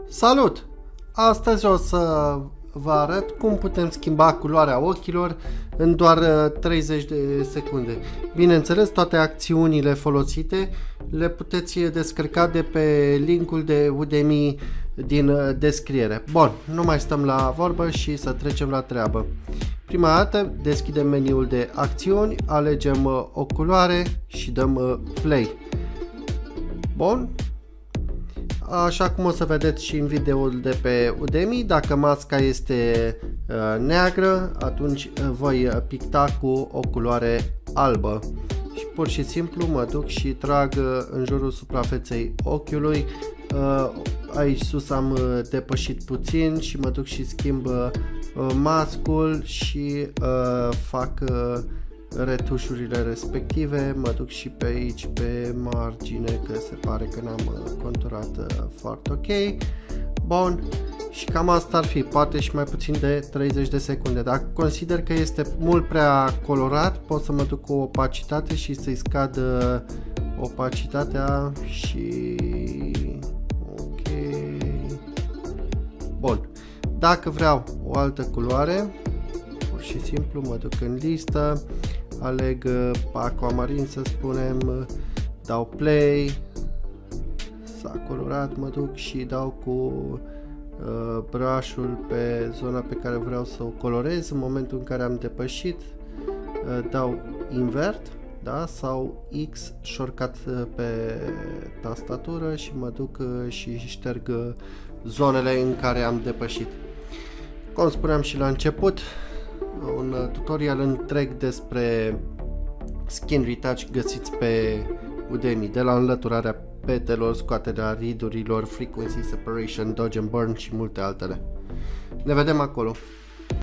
Salut! Astăzi o să vă arăt cum putem schimba culoarea ochilor în doar 30 de secunde. Bineînțeles, toate acțiunile folosite le puteți descărca de pe linkul de Udemy din descriere. Bun, nu mai stăm la vorbă și să trecem la treabă. Prima dată deschidem meniul de acțiuni, alegem o culoare și dăm play. Bun. Așa cum o să vedeți și în videoul de pe Udemy, dacă masca este neagră, atunci voi picta cu o culoare albă. Și pur și simplu mă duc și trag în jurul suprafeței ochiului. Aici sus am depășit puțin și mă duc și schimb mascul și fac retușurile respective. Mă duc și pe aici pe margine, că se pare că n-am conturat foarte ok. Bun, și cam asta ar fi, poate și mai puțin de 30 de secunde. Dacă consider că este mult prea colorat, pot să mă duc cu opacitate și să-i scad opacitatea și ok. Bun, dacă vreau o altă culoare, pur și simplu mă duc în listă, aleg aquamarin, să spunem, dau play, s-a colorat, mă duc și dau cu brush-ul pe zona pe care vreau să o colorez. În momentul în care am depășit, dau invert, da? Sau X shortcut pe tastatură și mă duc și șterg zonele în care am depășit. Cum spuneam și la început, un tutorial întreg despre Skin Retouch găsiți pe Udemy, de la înlăturarea petelor, scoaterea ridurilor, frequency separation, dodge and burn și multe altele. Ne vedem acolo.